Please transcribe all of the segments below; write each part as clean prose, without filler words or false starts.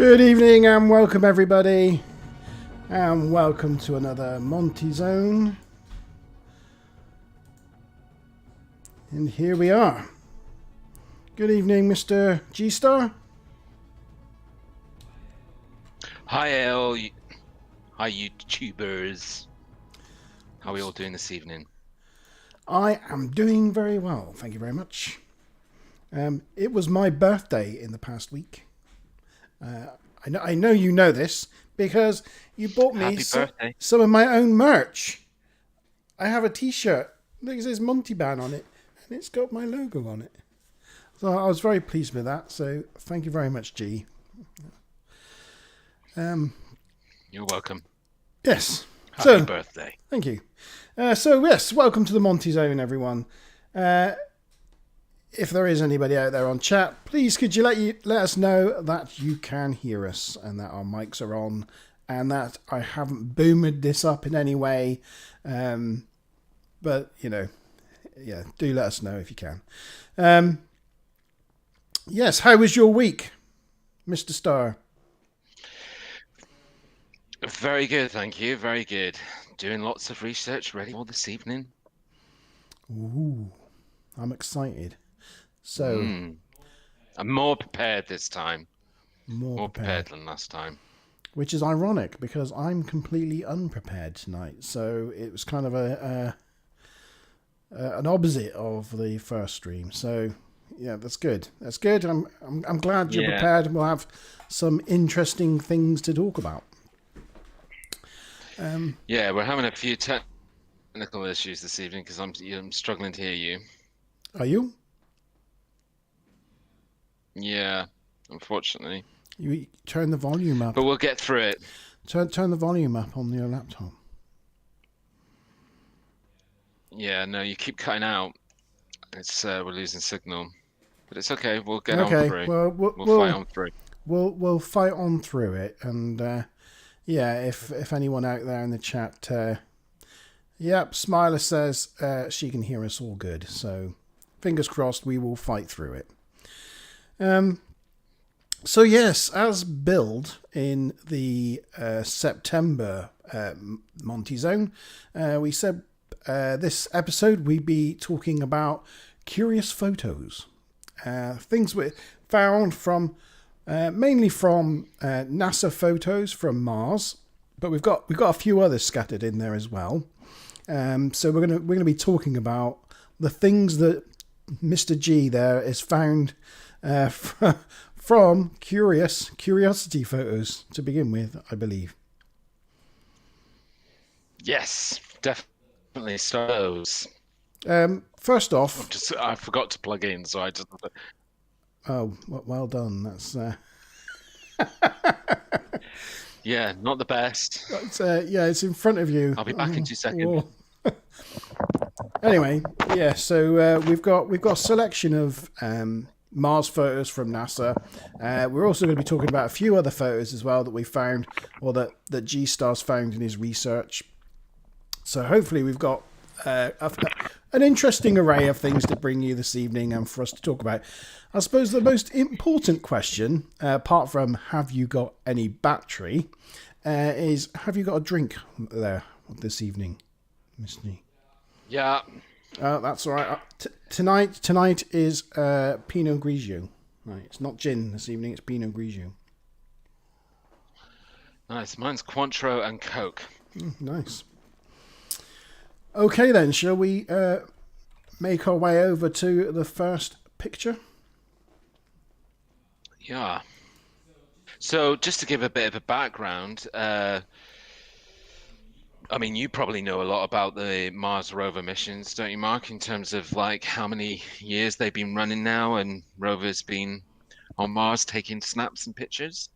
Good evening and welcome everybody, and welcome to another Monte Zone. And here we are. Good evening, Mr. G-Star. Hi, all. Hi, YouTubers. How are we all doing this evening? I am doing very well, thank you very much. It was my birthday in the past week. I know you know this because you bought me Happy birthday. some of my own merch. I have a T-shirt. Look, it says Monty Ban on it, and it's got my logo on it. So I was very pleased with that. So thank you very much, G. You're welcome. Yes. Happy birthday. Thank you. Yes, welcome to the Monte Zone, everyone. If there is anybody out there on chat, please could you let us know that you can hear us and that our mics are on and that I haven't boomed this up in any way. But, do let us know if you can. Yes, how was your week, Mr. Starr? Very good, thank you. Very good. Doing lots of research ready for this evening. Ooh, I'm excited. So, I'm more prepared this time. More prepared than last time. Which is ironic because I'm completely unprepared tonight. So it was kind of an opposite of the first stream. So yeah, that's good. That's good. I'm glad you're prepared, and we'll have some interesting things to talk about. We're having a few technical issues this evening because I'm struggling to hear you. Are you? Yeah, unfortunately. You turn the volume up. But we'll get through it. Turn the volume up on your laptop. Yeah, no, you keep cutting out. It's we're losing signal, but it's okay. We'll get on through. Well, we'll fight on through. We'll fight on through it, and if anyone out there in the chat, Smiler says she can hear us all good. So fingers crossed, we will fight through it. So yes, as billed in the September Monte Zone, we said this episode we'd be talking about curious photos, things we found from mainly from NASA photos from Mars, but we've got a few others scattered in there as well. So we're gonna be talking about the things that Mr. G there is found from curiosity photos to begin with, I believe. Yes, definitely. Those. First off, I forgot to plug in, so I just. Oh, well done. That's. Yeah, not the best. It's in front of you. I'll be back in 2 seconds. Anyway, yeah. So we've got a selection of Mars photos from NASA. We're also going to be talking about a few other photos as well that we found, or that G-Star's found in his research. So hopefully we've got an interesting array of things to bring you this evening and for us to talk about. I suppose the most important question, apart from have you got any battery, is have you got a drink there this evening, Miss G? Yeah. That's all right. Tonight is Pinot Grigio. Right, it's not gin this evening. It's Pinot Grigio. Nice. Mine's Cointreau and Coke. Nice. Okay then, shall we make our way over to the first picture? Yeah. So just to give a bit of a background, you probably know a lot about the Mars rover missions, don't you, Mark, in terms of like how many years they've been running now and rovers been on Mars taking snaps and pictures?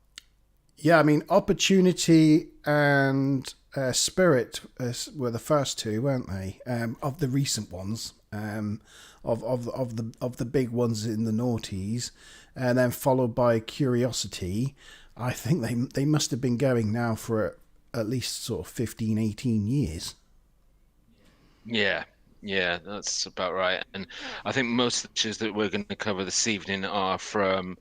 Yeah, Opportunity and Spirit were the first two, weren't they? Of the recent ones, of the big ones in the noughties, and then followed by Curiosity. I think they must have been going now for at least sort of 15, 18 years. Yeah, that's about right. And I think most of the pictures that we're going to cover this evening are from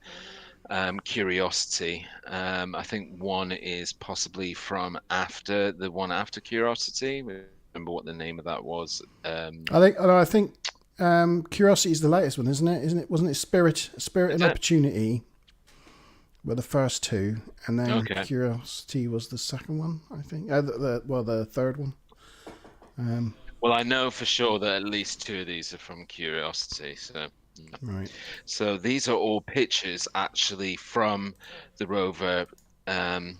Curiosity. I think one is possibly from after the one after Curiosity. Remember what the name of that was? I think Curiosity is the latest one, isn't it? Isn't it? Wasn't it Spirit Is and it? Opportunity were the first two, and then Okay. Curiosity was the second one, I think. The third one. Um, Well, I know for sure that at least two of these are from Curiosity. So, yeah. right. So these are all pictures actually from the rover, um,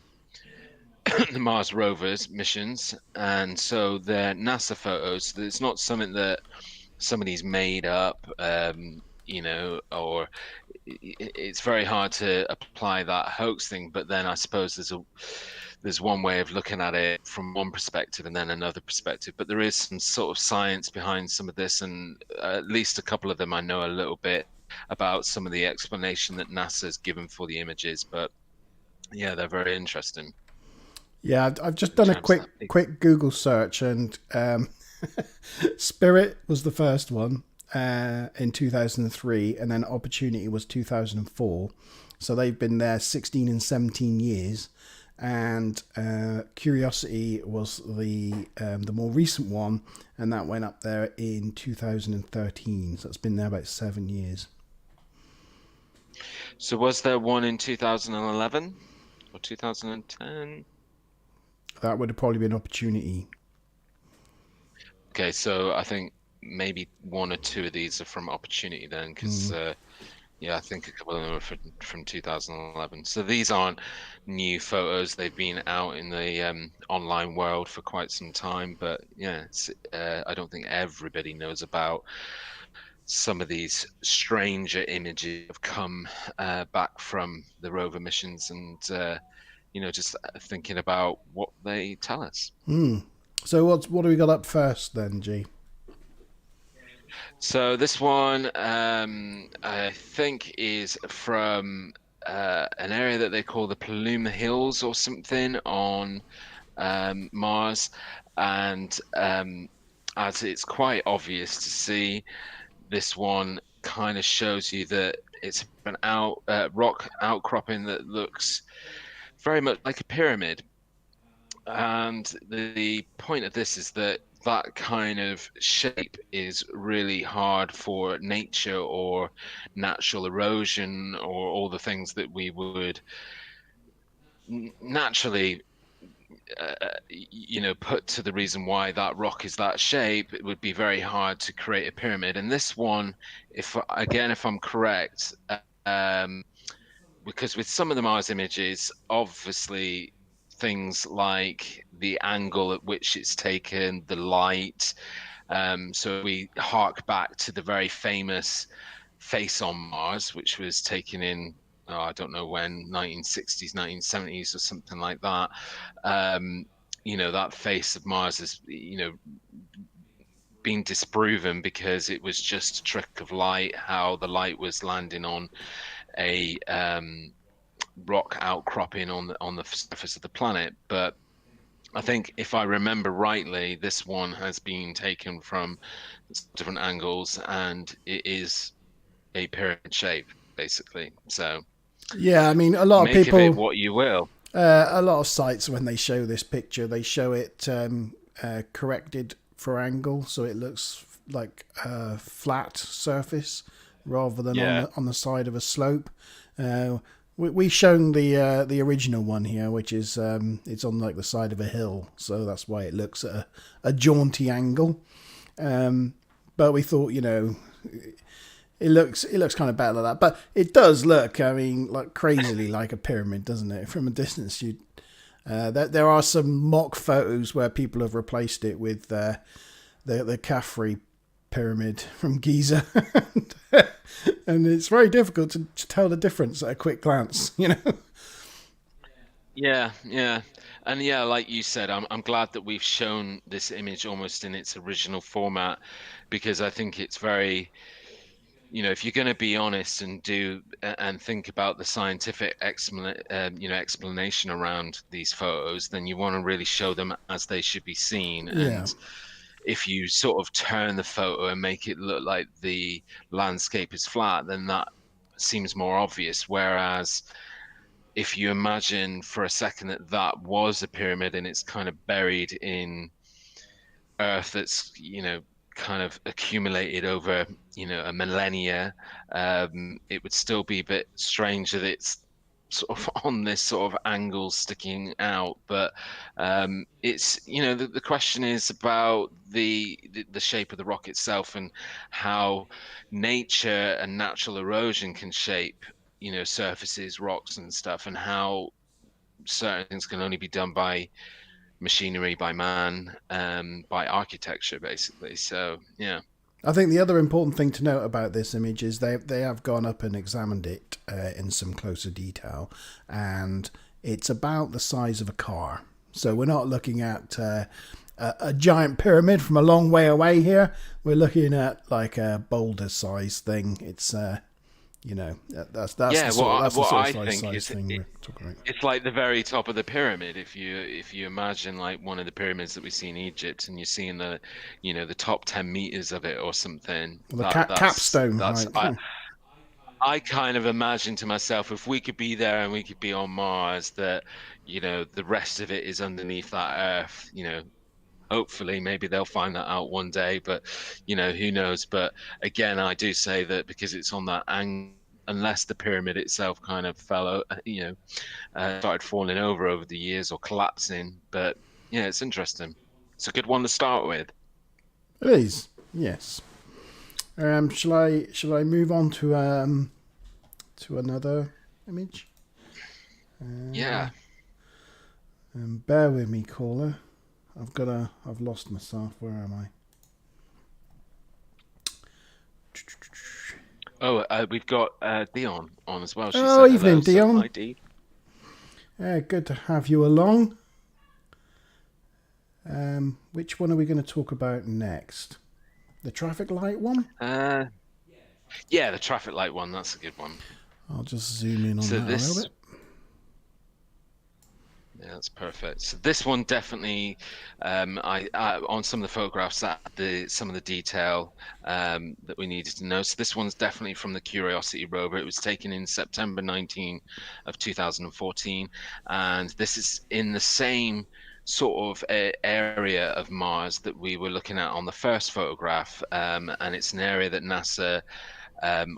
the Mars rovers missions, and so they're NASA photos. So it's not something that somebody's made up, or it's very hard to apply that hoax thing. But then I suppose there's one way of looking at it from one perspective and then another perspective. But there is some sort of science behind some of this, and at least a couple of them I know a little bit about some of the explanation that NASA's given for the images. But yeah, they're very interesting Yeah, I've just in done a terms of quick that big. quick Google search, and Spirit was the first one in 2003, and then Opportunity was 2004. So they've been there 16 and 17 years, and Curiosity was the more recent one, and that went up there in 2013. So it's been there about 7 years. So was there one in 2011 or 2010? That would have probably been Opportunity. Okay, so I think maybe one or two of these are from Opportunity then, because yeah, I think a couple of them are from 2011. So these aren't new photos. They've been out in the online world for quite some time, but yeah, I don't think everybody knows about some of these stranger images have come back from the rover missions, and just thinking about what they tell us. So what do we got up first then, G? So this one, I think, is from an area that they call the Paluma Hills or something on Mars, and as it's quite obvious to see, this one kind of shows you that it's an rock outcropping that looks very much like a pyramid. And the point of this is that that kind of shape is really hard for nature or natural erosion or all the things that we would naturally, put to the reason why that rock is that shape. It would be very hard to create a pyramid. And this one, if I'm correct, um, because with some of the Mars images, obviously things like the angle at which it's taken, the light. So we hark back to the very famous Face on Mars, which was taken in, oh, I don't know when, 1960s, 1970s, or something like that. That face of Mars has, been disproven because it was just a trick of light, how the light was landing on a rock outcropping on the surface of the planet. But I think if I remember rightly, this one has been taken from different angles, and it is a pyramid shape, basically. So Yeah, I mean, make of it what you will. a lot of sites when they show this picture, they show it corrected for angle, so it looks like a flat surface rather than Yeah. on the side of a slope. We've shown the original one here, which is it's on like the side of a hill, so that's why it looks at a jaunty angle. But we thought, it looks kind of better like that, but it does look, I mean, like crazily like a pyramid, doesn't it? From a distance, there are some mock photos where people have replaced it with the Khafre pyramid from Giza, and it's very difficult to tell the difference at a quick glance. Yeah, yeah. And yeah, like you said, I'm glad that we've shown this image almost in its original format, because I think it's very, if you're going to be honest and and think about the scientific explanation around these photos, then you want to really show them as they should be seen. Yeah, And if you sort of turn the photo and make it look like the landscape is flat, then that seems more obvious. Whereas if you imagine for a second that that was a pyramid and it's kind of buried in earth that's, kind of accumulated over, a millennia, it would still be a bit strange that it's sort of on this sort of angle sticking out. But it's, the question is about the shape of the rock itself and how nature and natural erosion can shape, surfaces, rocks and stuff, and how certain things can only be done by machinery, by man, by architecture, basically. So yeah. I think the other important thing to note about this image is they have gone up and examined it in some closer detail, and it's about the size of a car. So we're not looking at a giant pyramid from a long way away here. We're looking at like a boulder-sized thing. It's that's Yeah, the what sort I of think size is thing we're talking about. it's like the very top of the pyramid. If you imagine like one of the pyramids that we see in Egypt, and you're seeing the top 10 meters of it or something, Well, the that that's capstone, that's right? I kind of imagine to myself, if we could be there and we could be on Mars, that the rest of it is underneath that Earth. Hopefully, maybe they'll find that out one day, but who knows. But again, I do say that because it's on that angle, unless the pyramid itself kind of started falling over the years or collapsing. But yeah, it's interesting. It's a good one to start with. It is, yes. Shall I move on to another image? Yeah. Bear with me, caller. I've lost myself. Where am I? Oh, we've got Dion on as well. She Oh, said hello, evening, so Dion. hi, Dee. Good to have you along. Which one are we going to talk about next? The traffic light one? Yeah, the traffic light one. That's a good one. I'll just zoom in on So that a little this bit. Yeah, that's perfect. So this one definitely, I on some of the photographs that some of the detail that we needed to know. So this one's definitely from the Curiosity rover. It was taken in September 19 of 2014, and this is in the same sort of area of Mars that we were looking at on the first photograph, and it's an area that NASA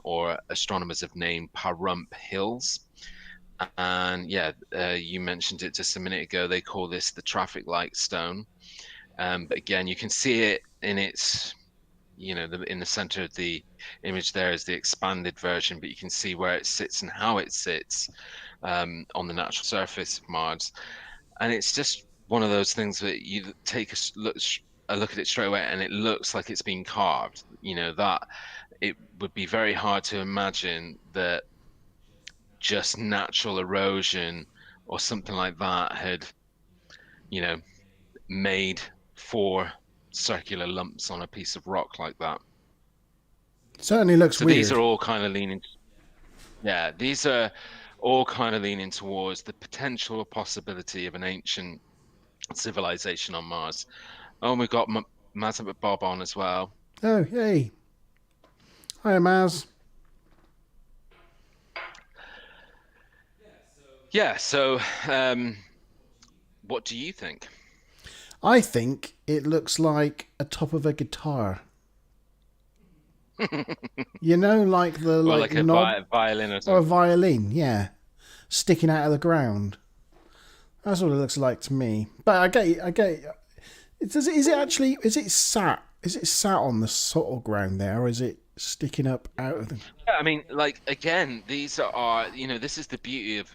or astronomers have named Pahrump Hills. And yeah, you mentioned it just a minute ago. They call this the traffic light stone. But again, you can see it in its, in the center of the image there is the expanded version, but you can see where it sits and how it sits on the natural surface of Mars. And it's just one of those things that you take a look at it straight away, and it looks like it's been carved. That it would be very hard to imagine that just natural erosion or something like that had, you know, made four circular lumps on a piece of rock like that. Certainly looks So these weird. are all kind of leaning, yeah, these are all kind of leaning towards the potential possibility of an ancient civilization on Mars. Oh, we've got Mazza Bob on as well. Oh, hey. Hi, Maz. Yeah, so what do you think? I think it looks like a top of a guitar. Like the Or like like a knob violin or or a something? violin, yeah, sticking out of the ground. That's what it looks like to me. But I get it. Is it actually? Is it sat? Is it sat on the sort of ground there, or is it sticking up out of the? Yeah, I mean, like again, these are, this is the beauty of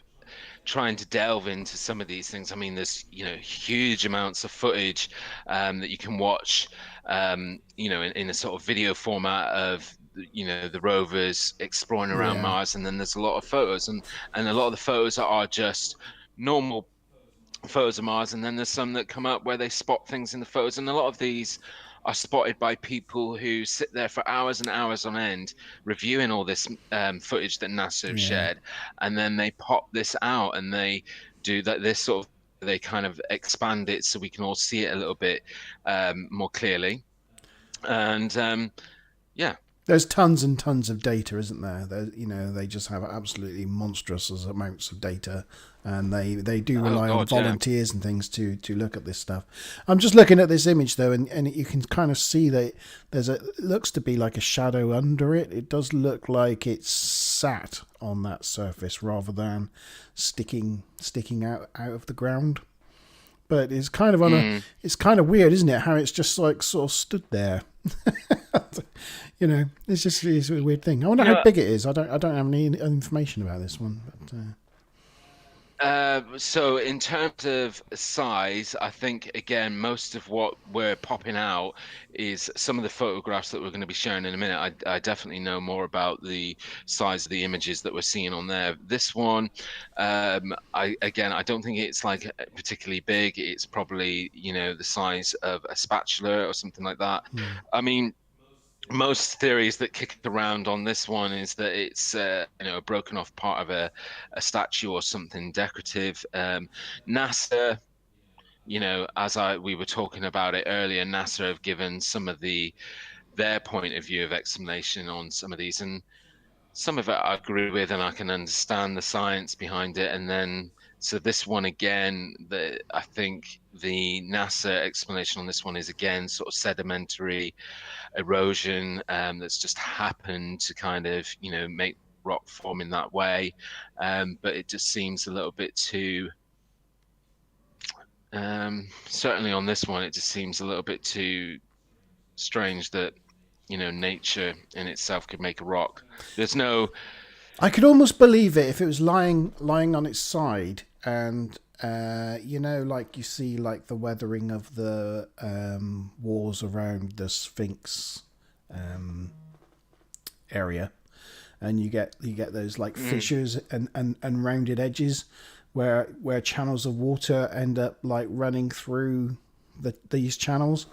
trying to delve into some of these things. I mean, there's, huge amounts of footage that you can watch, in a sort of video format of, the rovers exploring around Yeah, Mars, and then there's a lot of photos, and a lot of the photos are just normal photos of Mars, and then there's some that come up where they spot things in the photos, and a lot of these are spotted by people who sit there for hours and hours on end reviewing all this footage that NASA have yeah. shared, and then they pop this out and they do that. This sort of they kind of expand it so we can all see it a little bit more clearly, and yeah. There's tons and tons of data, isn't there? They just have absolutely monstrous amounts of data, and they do Oh rely on God, yeah. volunteers and things to look at this stuff. I'm just looking at this image though, and you can kind of see that it looks to be like a shadow under it. It does look like it's sat on that surface rather than sticking out of the ground. But it's kind of Mm. it's kind of weird, isn't it? How it's just like sort of stood there. It's a weird thing. I wonder how No, big it is. I don't have any information about this one. But, so in terms of size, I think again most of what we're popping out is some of the photographs that we're going to be sharing in a minute. I definitely know more about the size of the images that we're seeing on there. This one, I don't think it's like particularly big. It's probably the size of a spatula or something like that. hmm. I mean, most theories that kick around on this one is that it's a broken off part of a statue or something decorative. NASA, as I we were talking about it earlier, NASA have given some of their point of view of explanation on some of these, and some of it I agree with, and I can understand the science behind it. And then so this one again, I think the NASA explanation on this one is again sort of sedimentary erosion that's just happened to kind of make rock form in that way, but it just seems a little bit too certainly on this one it just seems a little bit too strange that nature in itself could make a rock. There's no I could almost believe it if it was lying on its side, and like you see like the weathering of the walls around the Sphinx um, area, and you get those like mm, fissures and rounded edges where channels of water end up like running through these channels.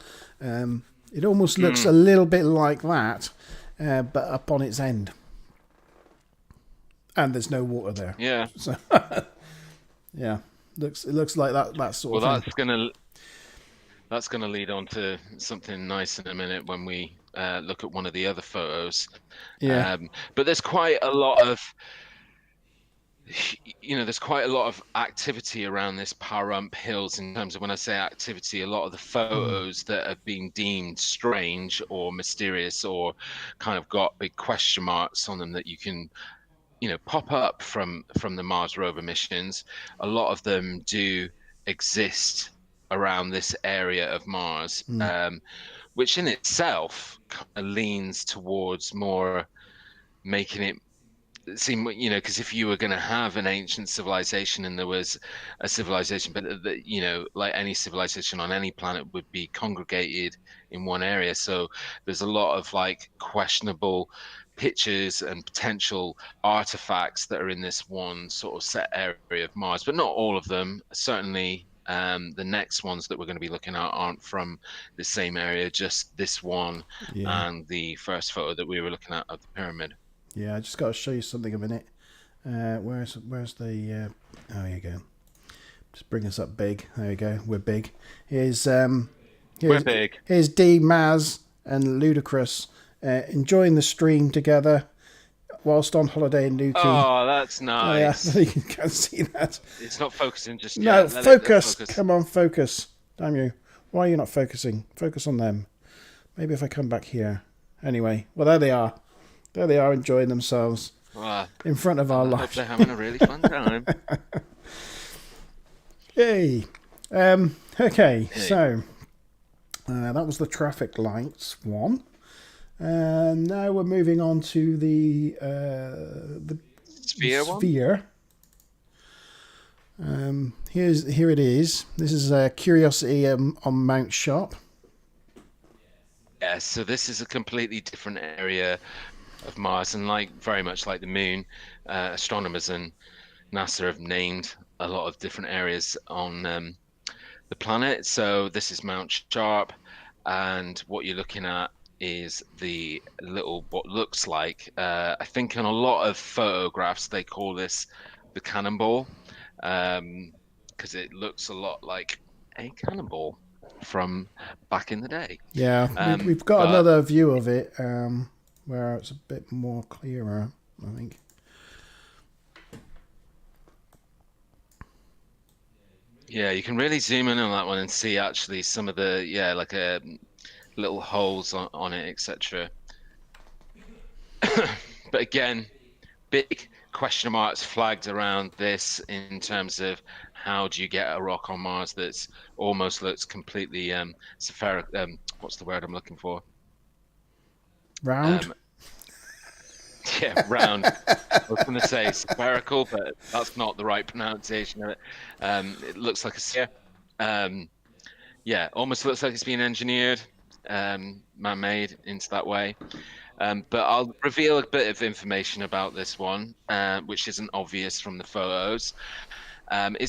It almost looks mm, a little bit like that, but up on its end, and there's no water there. yeah, So yeah, it looks like that sort well of thing. that's gonna lead on to something nice in a minute when we look at one of the other photos. Yeah. But there's quite a lot of there's quite a lot of activity around this Pahrump Hills. In terms of, when I say activity, a lot of the Mm. photos that have been deemed strange or mysterious or kind of got big question marks on them that you can pop up from the Mars rover missions, a lot of them do exist around this area of Mars, Mm. which in itself kind of leans towards more making it seem, because if you were going to have an ancient civilization and there was a civilization, but like any civilization on any planet would be congregated in one area. So there's a lot of like questionable pictures and potential artifacts that are in this one sort of set area of Mars, but not all of them. Certainly, the next ones that we're going to be looking at aren't from the same area, just this one Yeah. and the first photo that we were looking at of the pyramid. Yeah. I just got to show you something a minute. Where's the? Oh, here you go. Just bring us up big. There you go. We're big. Here's We're here's big. here's D Maz and Ludacris enjoying the stream together whilst on holiday in Newquay. Oh, that's Oh yeah, nice. you can see that. It's not focusing just No, yet. Let's focus. focus. Come on, focus. Damn you. Why are you not focusing? Focus on them. Maybe if I come back here. Anyway, well, there they are. There they are enjoying themselves Well, in front of our I hope live. they're having a really fun time. Yay. Okay, Hey, so that was the traffic lights one. And now we're moving on to the sphere one? sphere. Here it is. This is a curiosity on Mount Sharp. Yeah, so this is a completely different area of Mars, and like very much like the moon, astronomers and NASA have named a lot of different areas on the planet. So this is Mount Sharp, and what you're looking at is the little what looks like I think on a lot of photographs they call this the cannonball, because it looks a lot like a cannonball from back in the day. Yeah, Um, we've got but another view of it. where it's a bit more clearer, I think. Yeah, you can really zoom in on that one and see actually some of the like little holes on it, etc. But again, big question marks flagged around this in terms of how do you get a rock on Mars that's almost looks completely spherical. What's the word I'm looking for? Round? Um, yeah, round. I was going to say spherical, but that's not the right pronunciation of it. It looks like a sphere. Um, yeah, almost looks like it's been engineered, man-made into that way. But I'll reveal a bit of information about this one, which isn't obvious from the photos. As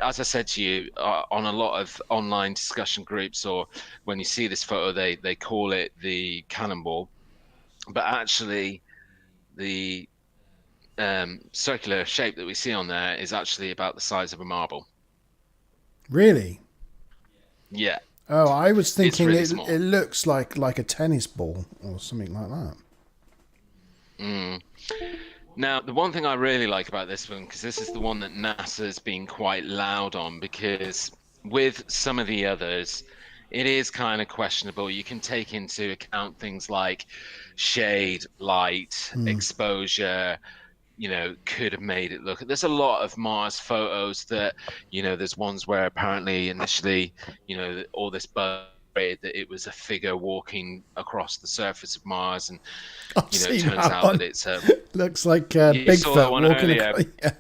I said to you, on a lot of online discussion groups, or when you see this photo, they call it the cannonball, but actually the circular shape that we see on there is actually about the size of a marble. Really? Yeah, Oh, I was it's thinking really it small. looks like a tennis ball or something like that. Mm. Now, the one thing I really like about this one, because this is the one that NASA's been quite loud on, because with some of the others, it is kind of questionable. You can take into account things like shade, light, exposure, could have made it look. There's a lot of Mars photos that, there's ones where apparently initially, all this buzz that it was a figure walking across the surface of Mars, and I've it seen turns that out one. that it's Looks like you saw that Bigfoot one walking earlier. across. Yeah.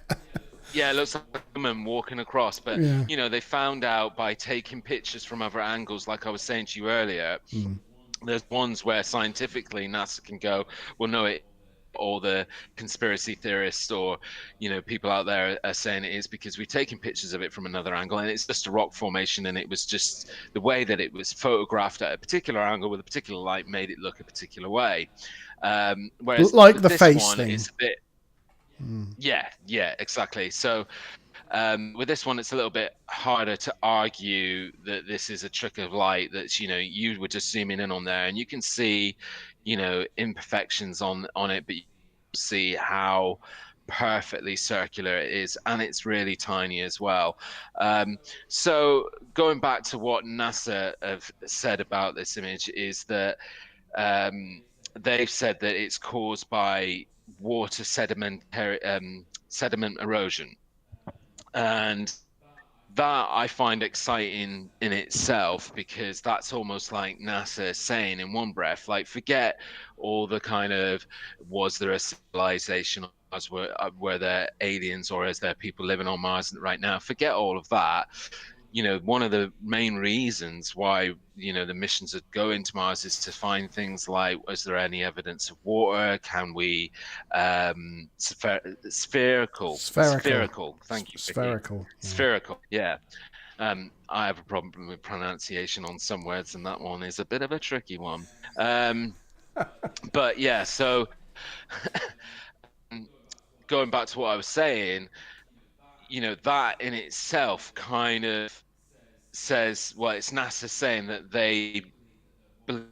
Yeah, it looks like a woman walking across, but Yeah. they found out by taking pictures from other angles, like I was saying to you earlier. There's ones where scientifically NASA can go, well, no, it all the conspiracy theorists or people out there are saying it is because we've taken pictures of it from another angle and it's just a rock formation, and it was just the way that it was photographed at a particular angle with a particular light made it look a particular way. Whereas Like with the this face one, thing. it's a bit, yeah, exactly. So with this one, it's a little bit harder to argue that this is a trick of light. That's you were just zooming in on there, and you can see imperfections on it, but you see how perfectly circular it is, and it's really tiny as well. So going back to what NASA have said about this image is that um, they've said that it's caused by water sediment erosion. And that I find exciting in itself, because that's almost like NASA saying in one breath, like, forget all the kind of, was there a civilization on Mars, were there aliens, or is there people living on Mars right now? Forget all of that. One of the main reasons why, the missions that go into Mars is to find things like, is there any evidence of water? Can we, Spherical. Thank you, Vicky. Spherical. Yeah. Spherical, yeah. I have a problem with pronunciation on some words, and that one is a bit of a tricky one. Um, but yeah, so going back to what I was saying, that in itself kind of says, well, it's NASA saying that they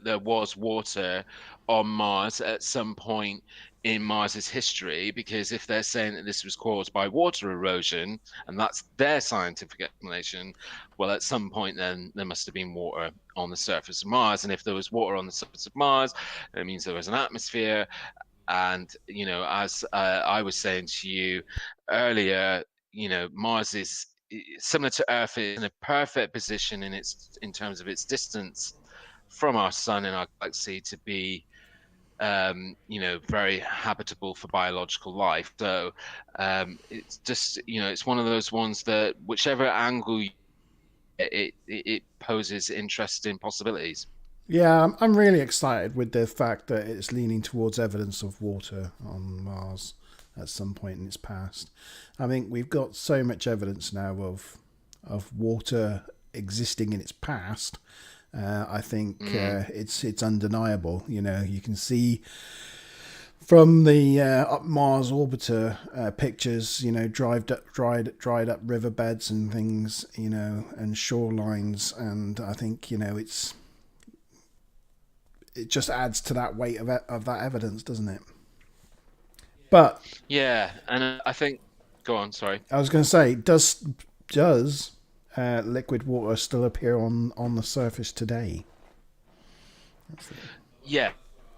there was water on Mars at some point in Mars's history, because if they're saying that this was caused by water erosion and that's their scientific explanation, well, at some point then there must have been water on the surface of Mars. And if there was water on the surface of Mars, it means there was an atmosphere. And, as I was saying to you earlier, Mars is similar to Earth, is in a perfect position in terms of its distance from our sun and our galaxy to be very habitable for biological life. So it's just, it's one of those ones that whichever angle it poses interesting possibilities. Yeah, I'm really excited with the fact that it's leaning towards evidence of water on Mars at some point in its past. I think we've got so much evidence now of water existing in its past. I think Mm, it's undeniable. You can see from the Mars orbiter pictures, dried up riverbeds and things, and shorelines, and I think it's it just adds to that weight of that evidence, doesn't it? But Yeah, and I think. Go on. Sorry. I was going to say, does liquid water still appear on the surface today? Yeah.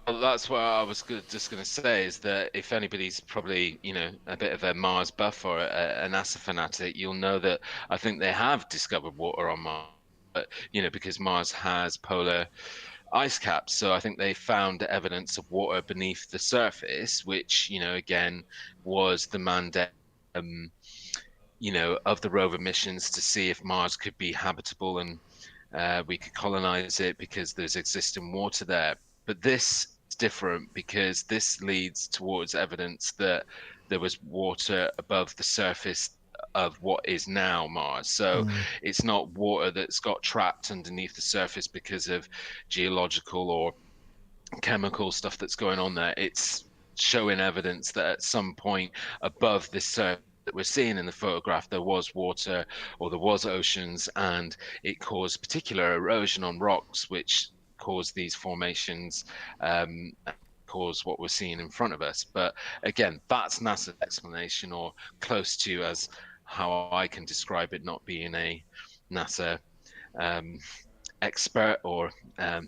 Well, that's what I was just going to say is that if anybody's probably, a bit of a Mars buff or a NASA fanatic, you'll know that I think they have discovered water on Mars. But, because Mars has polar ice caps. So I think they found evidence of water beneath the surface, which, again, was the mandate, of the rover missions to see if Mars could be habitable and we could colonize it because there's existing water there. But this is different because this leads towards evidence that there was water above the surface of what is now Mars. So it's not water that's got trapped underneath the surface because of geological or chemical stuff that's going on there. It's showing evidence that at some point above this surface that we're seeing in the photograph, there was water or there was oceans, and it caused particular erosion on rocks, which caused these formations, cause what we're seeing in front of us. But again, that's NASA's explanation, or close to, as how I can describe it, not being a NASA expert or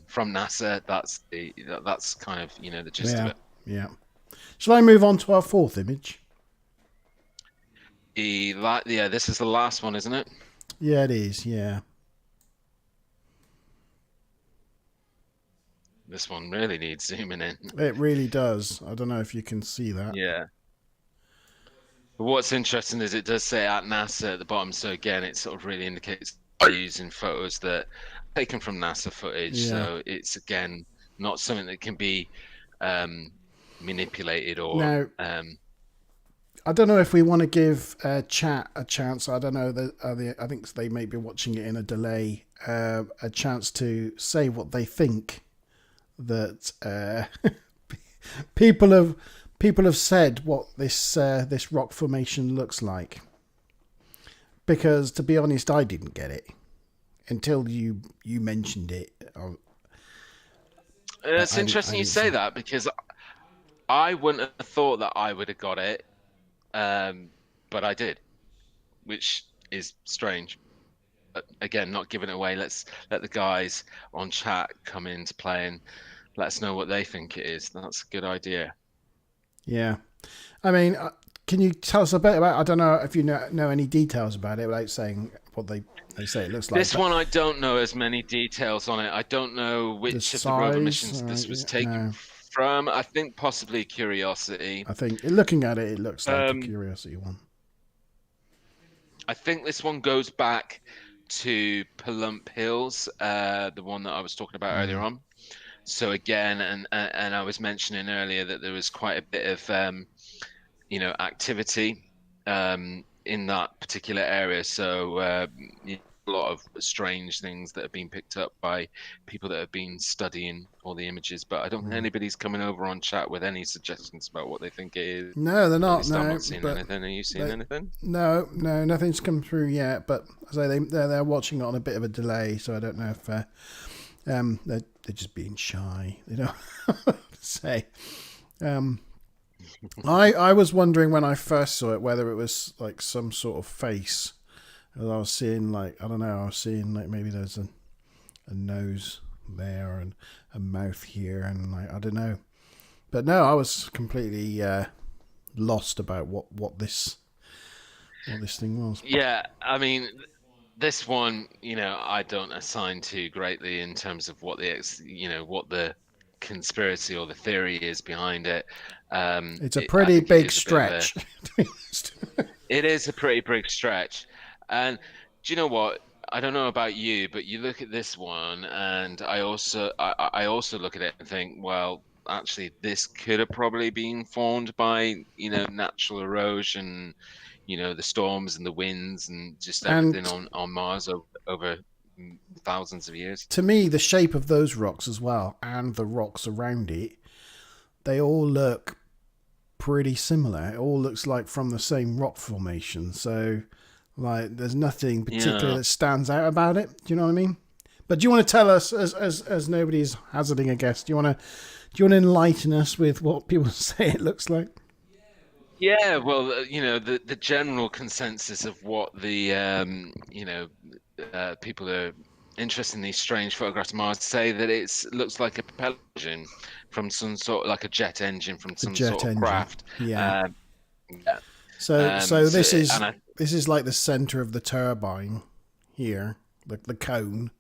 from NASA. That's kind of the gist of Yeah, it. yeah. Shall I move on to our fourth image? Yeah, this is the last one, isn't it? Yeah, it is. Yeah. This one really needs zooming in. It really does. I don't know if you can see that. Yeah. But what's interesting is it does say at NASA at the bottom. So again, it sort of really indicates they're using photos that are taken from NASA footage. Yeah. So it's again not something that can be manipulated or Now, I don't know if we want to give chat a chance. I don't know. I think they may be watching it in a delay. A chance to say what they think that people have said what this rock formation looks like. Because to be honest, I didn't get it until you mentioned it. It's interesting you say that because I wouldn't have thought that I would have got it, but I did, which is strange. But again, not giving it away. Let's let the guys on chat come into play and let us know what they think it is. That's a good idea. Yeah. I mean, can you tell us a bit about? I don't know if you know any details about it without saying what they say it looks like. This one, I don't know as many details on it. I don't know which of the rover missions this was taken from. I think possibly Curiosity. I think looking at it, it looks like a Curiosity one. I think this one goes back to Palump Hills, the one that I was talking about earlier on. So again, and I was mentioning earlier that there was quite a bit of activity in that particular area. So a lot of strange things that have been picked up by people that have been studying all the images. But I don't think anybody's coming over on chat with any suggestions about what they think it is. No, they're not. No, I'm not seeing anything. Are you seeing anything? No, nothing's come through yet. But as I say, they're watching it on a bit of a delay, so I don't know if they're just being shy. They don't say. I was wondering when I first saw it whether it was like some sort of face. I was seeing like I don't know. I was seeing like maybe there's a nose there and a mouth here and like I don't know. But no, I was completely lost about what this thing was. Yeah, I mean, this one, I don't assign too greatly in terms of what what the conspiracy or the theory is behind it. It's a pretty big stretch. It is a pretty big stretch. And do you know what? I don't know about you, but you look at this one, and I also look at it and think, well, actually, this could have probably been formed by natural erosion, the storms and the winds and just everything on Mars over thousands of years. To me, the shape of those rocks as well, and the rocks around it, they all look pretty similar. It all looks like from the same rock formation. So, like, there's nothing particular that stands out about it. Do you know what I mean? But do you want to tell us, as nobody's hazarding a guess, do you want to enlighten us with what people say it looks like? Yeah, well, the general consensus of what the people are interested in these strange photographs of Mars say that it looks like a propeller engine from some sort, like a jet engine from A some jet sort of engine. craft. Yeah. Um, yeah. So So, this is and I this is like the center of the turbine here, the cone,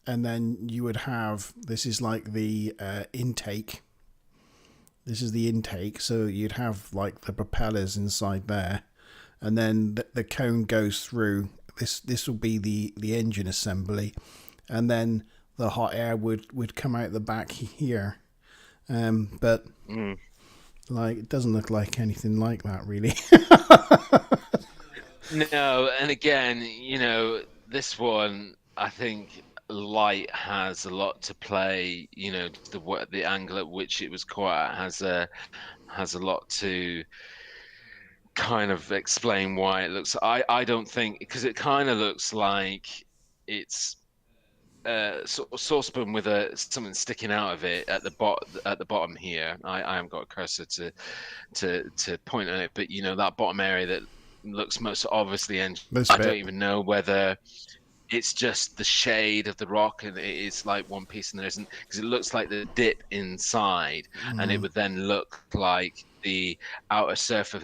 and then you would have this is like the intake. This is the intake, so you'd have like the propellers inside there, and then the cone goes through. This will be the engine assembly, and then the hot air would come out the back here. But mm. like it doesn't look like anything like that really. No, and again, this one, I think light has a lot to play. The angle at which it was caught at has a lot to kind of explain why it looks. I don't think because it kind of looks like it's sort of saucepan with something sticking out of it at the bottom here. I haven't got a cursor to point at it, but that bottom area that looks most obviously engine. This I don't bit. even know whether it's just the shade of the rock and it is like one piece and there isn't, because it looks like the dip inside and it would then look like the outer surface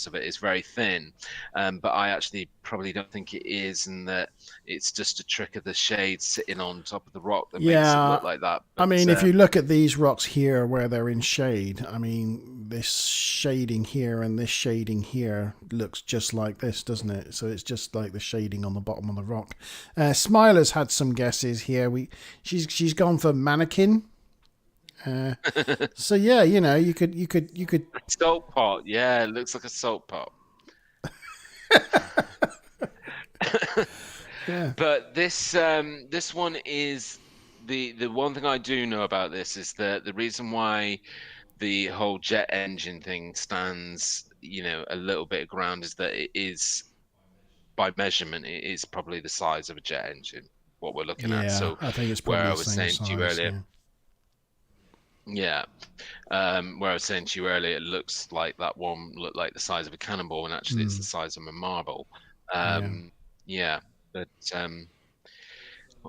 of it is very thin, but I actually probably don't think it is, and that it's just a trick of the shade sitting on top of the rock that makes it Yeah, look like that. I But mean, if you look at these rocks here where they're in shade, I mean, this shading here and this shading here looks just like this, doesn't it? So it's just like the shading on the bottom of the rock. Smiler's had some guesses here. She's gone for mannequin. So yeah, you could. salt pot, yeah, it looks like a salt pot. Yeah, But this one is the one thing I do know about this is that the reason why the whole jet engine thing stands, a little bit of ground is that it is by measurement, it is probably the size of a jet engine, what we're looking at. yeah, So I think it's where probably I the was same saying to you size. earlier, Yeah, yeah, where I was saying to you earlier, it looks like that one looked like the size of a cannonball, and actually it's the size of a marble. yeah, Yeah, but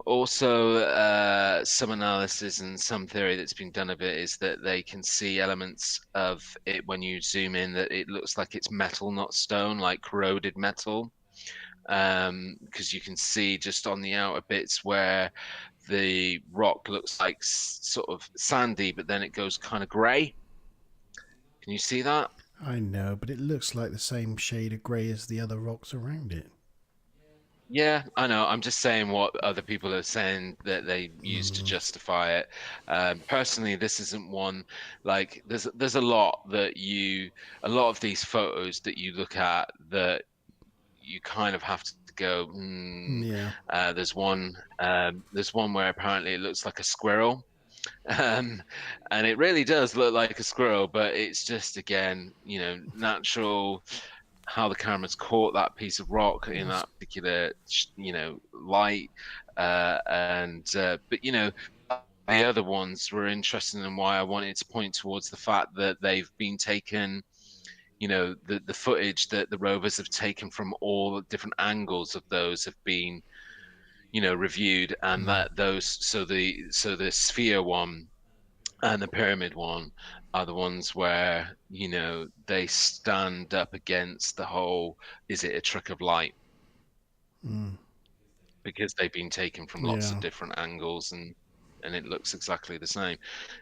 also, some analysis and some theory that's been done of it is that they can see elements of it when you zoom in, that it looks like it's metal, not stone, like corroded metal. Because you can see just on the outer bits where the rock looks like sort of sandy, but then it goes kind of grey. Can you see that? I know, but it looks like the same shade of grey as the other rocks around it. Yeah, I know. I'm just saying what other people are saying that they use to justify it. Personally, this isn't one like there's a lot of these photos that you look at that you kind of have to go. Yeah, There's one where apparently it looks like a squirrel, and it really does look like a squirrel, but it's just again, natural how the camera's caught that piece of rock in that particular, light. But the other ones were interesting, and why I wanted to point towards the fact that they've been taken. The footage that the rovers have taken from all different angles of those have been, reviewed, and that those so the sphere one and the pyramid one are the ones where they stand up against the whole, is it a trick of light, because they've been taken from lots yeah. of different angles, and it looks exactly the same.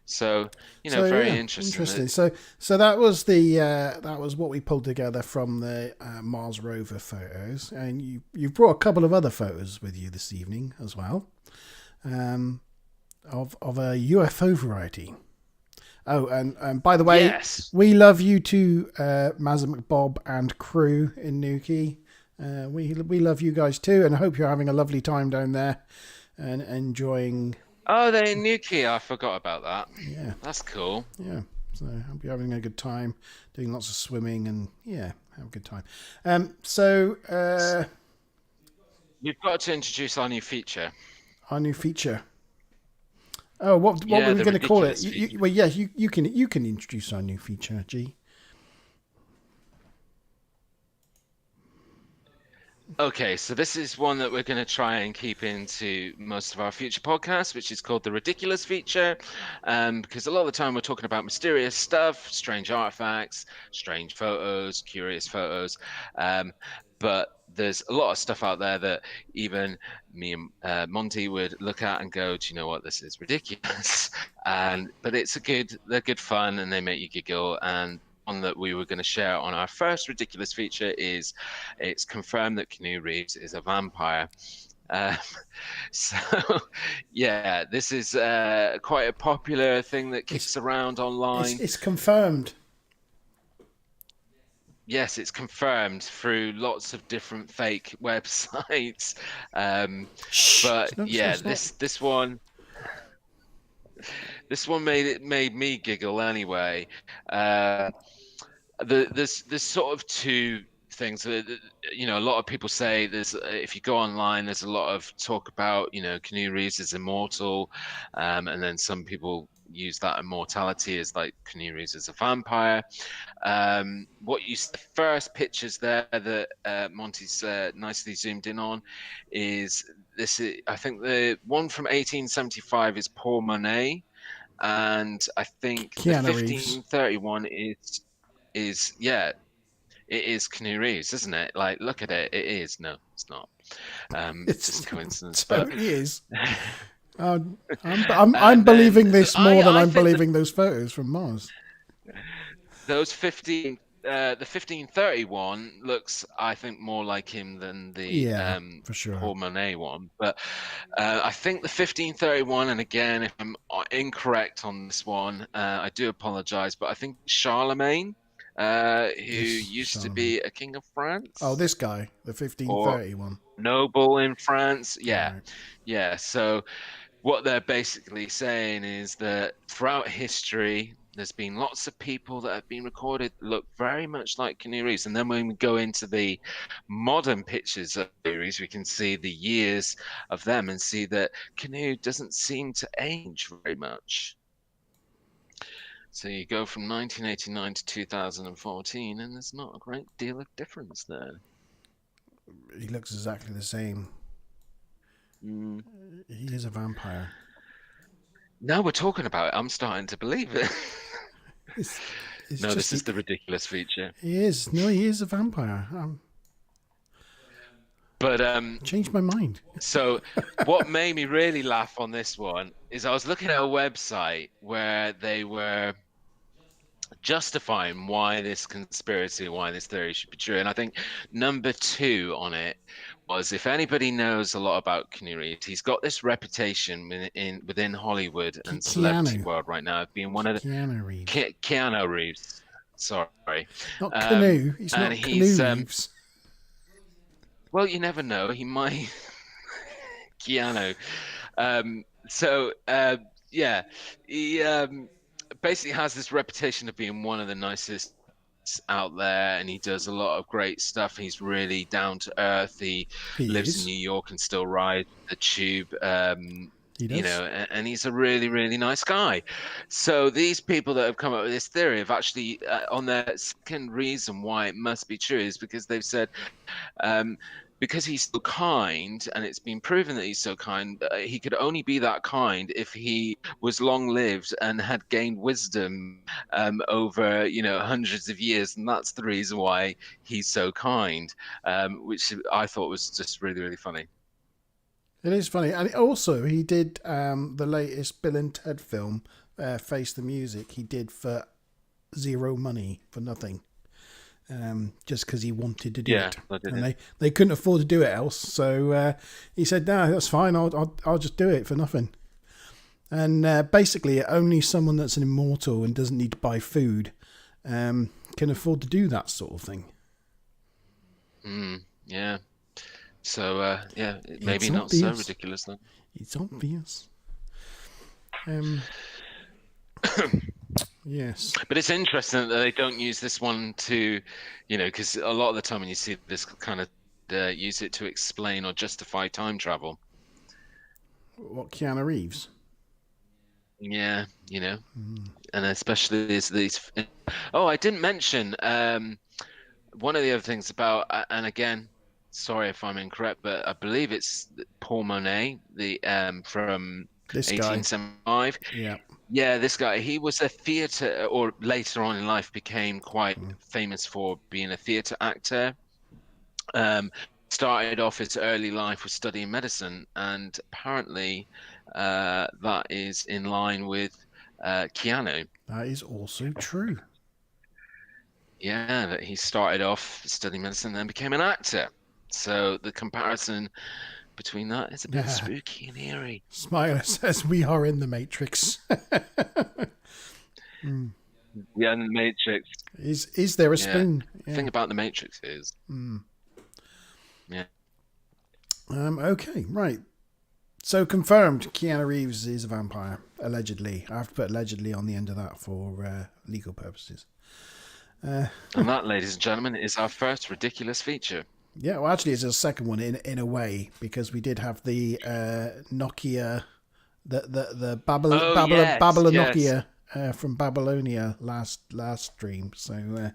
So So very yeah, interesting interesting. that. So that was that was what we pulled together from the Mars rover photos, and you've brought a couple of other photos with you this evening as well, of a UFO variety. Oh, and by the way, Yes. we love you too, Mazza McBob and crew in Newquay. We love you guys too, and I hope you're having a lovely time down there and enjoying. Oh, they're in Newquay. I forgot about that. Yeah, That's cool. yeah. So I hope you're having a good time, doing lots of swimming, and yeah, have a good time. So we've got to introduce our new feature. Our new feature. Oh, what were Yeah, we the going to call it? ridiculous feature. Well, yeah, you can introduce our new feature, G. Okay, so this is one that we're going to try and keep into most of our future podcasts, which is called the ridiculous feature, because a lot of the time we're talking about mysterious stuff, strange artifacts, strange photos, curious photos, but there's a lot of stuff out there that even me and Monty would look at and go, "Do you know what? This is ridiculous." But they're good fun, and they make you giggle. And one that we were going to share on our first ridiculous feature is it's confirmed that Keanu Reeves is a vampire. Um, so, yeah, this is quite a popular thing that It's kicks around online. it's confirmed. Yes, it's confirmed through lots of different fake websites. Um, Shh. but yeah, It's not. this one made me giggle anyway. There's sort of two things that a lot of people say there's if you go online there's a lot of talk about Keanu Reeves is immortal, and then some people use that immortality as like Keanu Reeves is a vampire. What you see, the first pictures there that Monty's nicely zoomed in on is I think the one from 1875 is Paul Monet, and I think the Keanu Reeves. 1531 is yeah, it is Keanu Reeves, isn't it? Like, look at it. It is. No, it's not. It's Just coincidence. But totally is. I'm then believing this more than I I'm think believing those photos from Mars. those 1531 looks, I think, more like him than the Yeah, for sure. Paul Monet one. But I think the 1531, and again, if I'm incorrect on this one, I do apologize, but I think Charlemagne, who This used to Charlemagne. be a king of Oh, France this guy, the or 1531. noble in France. Yeah, Right. yeah. So what they're basically saying is that throughout history, there's been lots of people that have been recorded that look very much like Keanu Reeves. And then when we go into the modern pictures of Keanu Reeves, we can see the years of them and see that Keanu doesn't seem to age very much. So you go from 1989 to 2014, and there's not a great deal of difference there. He looks exactly the same. Mm. He is a vampire. Now we're talking about it, I'm starting to believe it. It's, it's No, just this is the ridiculous feature. he is. No, he is a vampire. But Changed my mind. so what made me really laugh on this one is I was looking at a website where they were justifying why this conspiracy, why this theory should be true. And I think number two on it was, if anybody knows a lot about Keanu Reeves, he's got this reputation within Hollywood and celebrity Keanu. world right now of being one of the Keanu Reeves. Keanu Reeves. Sorry. Not Canoe. He's And not Canoe he's Reeves. well, you never know. He might Keanu. Yeah, he basically has this reputation of being one of the nicest out there, and he does a lot of great stuff. He's really down to earth. He He lives in is. New York and still rides the tube. He does. And he's a really, really nice guy. So these people that have come up with this theory have actually, on their second reason why it must be true, is because they've said, um, because he's so kind, and it's been proven that he's so kind, he could only be that kind if he was long lived and had gained wisdom over hundreds of years, and that's the reason why he's so kind, which I thought was just really, really funny. It is funny. And also, he did the latest Bill and Ted film, Face the Music. He did for zero money, for nothing. Just because he wanted to do it, and they couldn't afford to do it else. So he said, "No, that's fine. I'll just do it for nothing." And basically, only someone that's an immortal and doesn't need to buy food can afford to do that sort of thing. Yeah. So maybe It's not obvious. so ridiculous then. It's obvious. Yes. But it's interesting that they don't use this one to, because a lot of the time when you see this kind of use it to explain or justify time travel. What, Keanu Reeves? Yeah, and especially these. Oh, I didn't mention one of the other things about, and again, sorry if I'm incorrect, but I believe it's Paul Monet, the from This guy. 1875. Yeah. Yeah, this guy, he was a theatre, or later on in life became quite famous for being a theatre actor. Um, Started off his early life with studying medicine, and apparently that is in line with Keanu. That is also true. Yeah, that he started off studying medicine and then became an actor. So the comparison between that is a bit spooky and eerie. Smiler says we are in the Matrix. Yeah, and the Matrix. Is there a Yeah. spoon? The Yeah. thing about the Matrix is, yeah. Okay, right. So confirmed, Keanu Reeves is a vampire, allegedly. I have to put allegedly on the end of that for legal purposes. And that, ladies and gentlemen, is our first ridiculous feature. Yeah, well, actually, it's a second one in a way because we did have the Nokia, the Yes, yes. Nokia from Babylonia last stream. So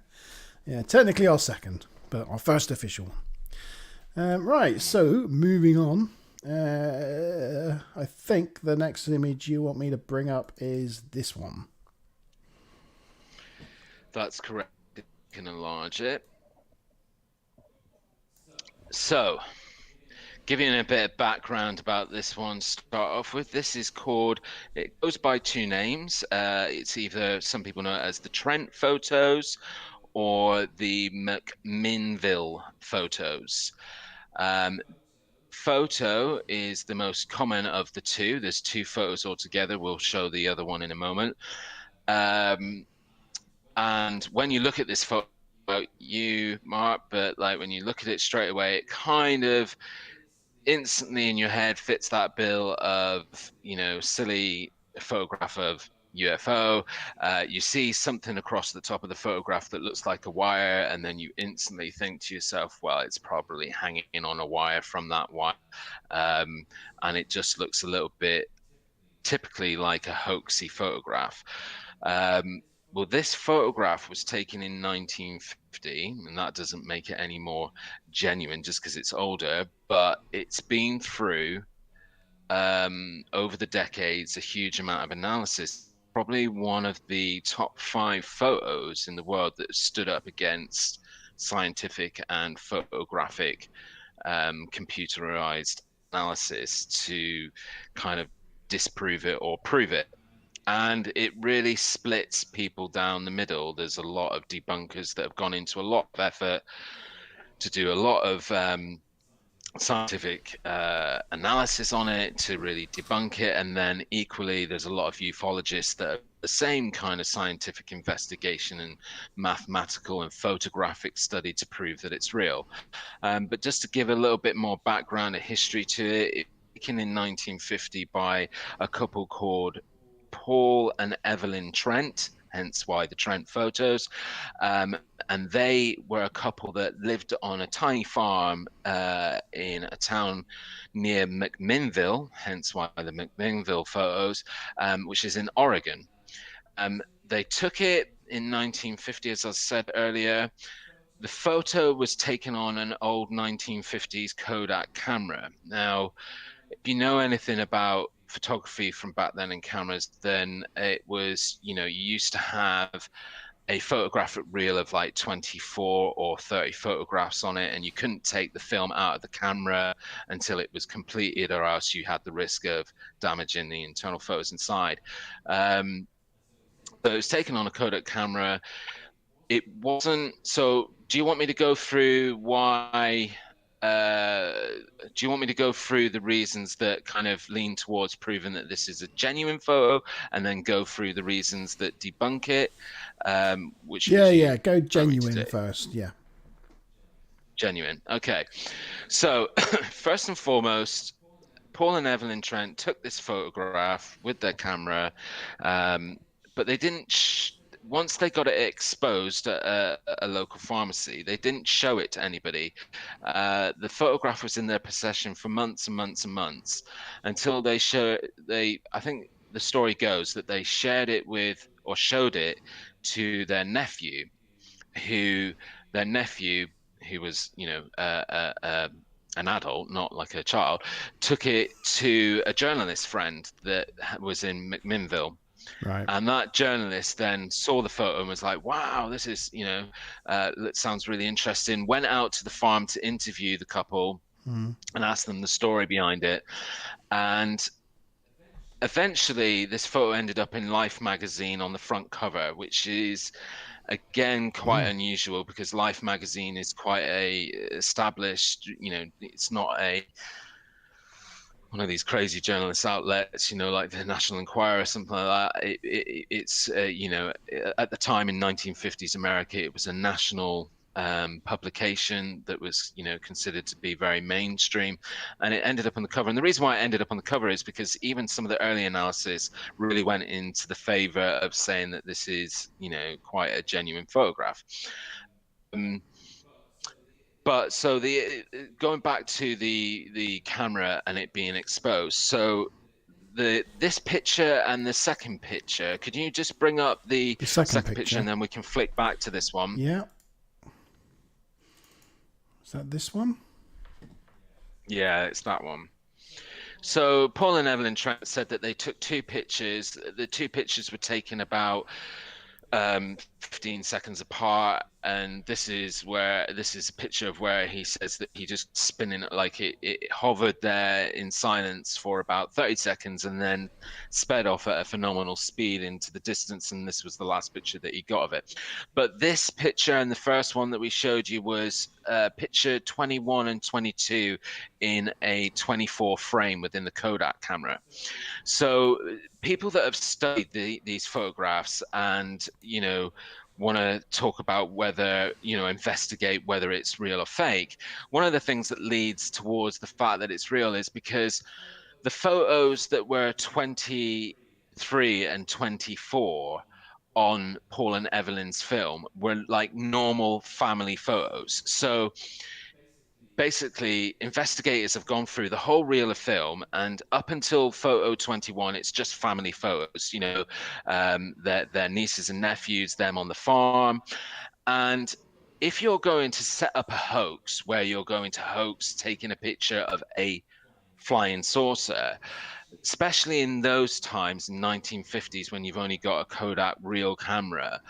yeah, technically our second, but our first official one. Right, so moving on. I think the next image you want me to bring up is this one. That's correct. You can enlarge it. So, giving a bit of background about this one, start off with. This is called, it goes by two names. It's either, some people know it as the Trent photos or the McMinnville photos. Photo is the most common of the two. There's two photos altogether. We'll show the other one in a moment. And when you look at this photo, you, Mark, but like when you look at it straight away, it kind of instantly in your head fits that bill of, silly photograph of UFO. You see something across the top of the photograph that looks like a wire, and then you instantly think to yourself, well, it's probably hanging on a wire from that wire. And it just looks a little bit typically like a hoaxy photograph. Well, this photograph was taken in 1950, and that doesn't make it any more genuine just because it's older, but it's been through over the decades a huge amount of analysis. Probably one of the top 5 photos in the world that stood up against scientific and photographic computerized analysis to kind of disprove it or prove it. And it really splits people down the middle. There's a lot of debunkers that have gone into a lot of effort to do a lot of scientific analysis on it to really debunk it. And then equally, there's a lot of ufologists that are the same kind of scientific investigation and mathematical and photographic study to prove that it's real. But just to give a little bit more background and history to it, it was taken in 1950 by a couple called Paul and Evelyn Trent, hence why the Trent photos. And they were a couple that lived on a tiny farm in a town near McMinnville, hence why the McMinnville photos, which is in Oregon. They took it in 1950, as I said earlier. The photo was taken on an old 1950s Kodak camera. Now, if you know anything about photography from back then and cameras, then it was, you used to have a photographic reel of like 24 or 30 photographs on it, and you couldn't take the film out of the camera until it was completed, or else you had the risk of damaging the internal photos inside. So it was taken on a Kodak camera. It wasn't. So do you want me to go through why do you want me to go through the reasons that kind of lean towards proving that this is a genuine photo, and then go through the reasons that debunk it? Which would you Go like me to genuine do? first. Yeah. Genuine. Okay. So first and foremost, Paul and Evelyn Trent took this photograph with their camera, but they didn't. once they got it exposed at a local pharmacy, they didn't show it to anybody. The photograph was in their possession for months and months and months until I think the story goes that they shared it with or showed it to who their nephew, who was, an adult, not like a child, took it to a journalist friend that was in McMinnville. Right. And that journalist then saw the photo and was like, wow, this is, that sounds really interesting. Went out to the farm to interview the couple Mm. and ask them the story behind it. And eventually, this photo ended up in Life magazine on the front cover, which is again quite Mm. unusual because Life magazine is quite a established, it's not a one of these crazy journalist outlets, like the National Enquirer or something like that. It's at the time in 1950s America, it was a national publication that was, considered to be very mainstream, and it ended up on the cover. And the reason why it ended up on the cover is because even some of the early analysis really went into the favor of saying that this is, quite a genuine photograph. Um, but so the going back to the camera and it being exposed, so the this picture and the second picture, could you just bring up the The second second picture picture. and then we can flick back to this one? Yeah. Is that this one? Yeah, it's that one. So Paul and Evelyn Trent said that they took two pictures. The two pictures were taken about 15 seconds apart, and this is a picture of where he says that he just spinning it like it hovered there in silence for about 30 seconds and then sped off at a phenomenal speed into the distance, and this was the last picture that he got of it. But this picture and the first one that we showed you was picture 21 and 22 in a 24 frame within the Kodak camera. So people that have studied these photographs and, want to talk about whether, investigate whether it's real or fake, one of the things that leads towards the fact that it's real is because the photos that were 23 and 24 on Paul and Evelyn's film were like normal family photos. So basically, investigators have gone through the whole reel of film, and up until photo 21, it's just family photos, their nieces and nephews, them on the farm. And if you're going to set up a hoax where you're going to hoax taking a picture of a flying saucer, especially in those times in 1950s when you've only got a Kodak reel camera,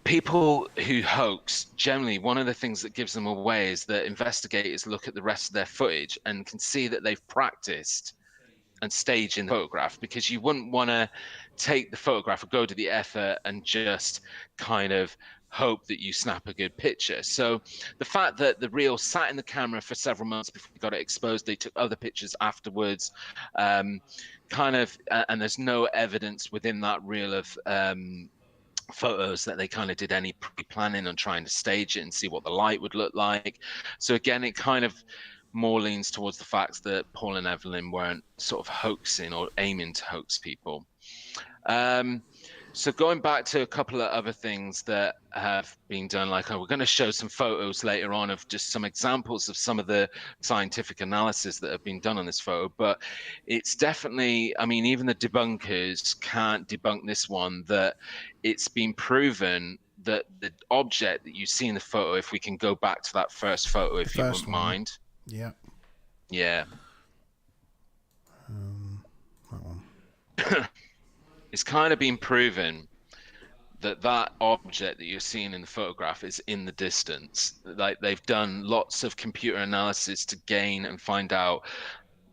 people who hoax, generally one of the things that gives them away is that investigators look at the rest of their footage and can see that they've practiced and staged in the photograph, because you wouldn't want to take the photograph or go to the effort and just kind of hope that you snap a good picture. So the fact that the reel sat in the camera for several months before we got it exposed, they took other pictures afterwards, and there's no evidence within that reel of photos that they kind of did any pre-planning on trying to stage it and see what the light would look like. So again, it kind of more leans towards the fact that Paul and Evelyn weren't sort of hoaxing or aiming to hoax people. So going back to a couple of other things that have been done, like we're going to show some photos later on of just some examples of some of the scientific analysis that have been done on this photo. But it's definitely, I mean, even the debunkers can't debunk this one, that it's been proven that the object that you see in the photo, if we can go back to that first photo, The if you first wouldn't one. mind. Yeah. Yeah. That one. It's kind of been proven that that object that you're seeing in the photograph is in the distance. Like they've done lots of computer analysis to gain and find out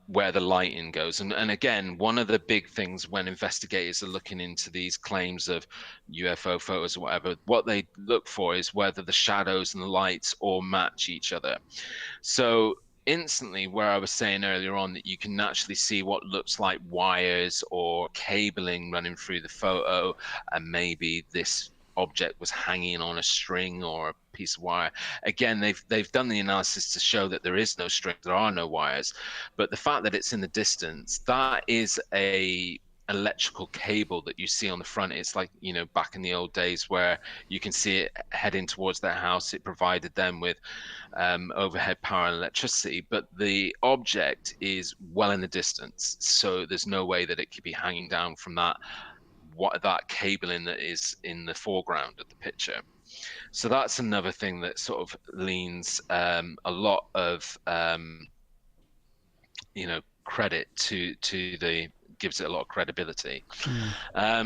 where the lighting goes. And again, one of the big things when investigators are looking into these claims of UFO photos or whatever, what they look for is whether the shadows and the lights all match each other. So instantly, where I was saying earlier on that you can naturally see what looks like wires or cabling running through the photo, and maybe this object was hanging on a string or a piece of wire. Again, they've done the analysis to show that there is no string, there are no wires, but the fact that it's in the distance, that is a electrical cable that you see on the front. It's like, back in the old days where you can see it heading towards their house. It provided them with overhead power and electricity, but the object is well in the distance, so there's no way that it could be hanging down from that cabling that is in the foreground of the picture. So that's another thing that sort of leans a lot of credit to the gives it a lot of credibility.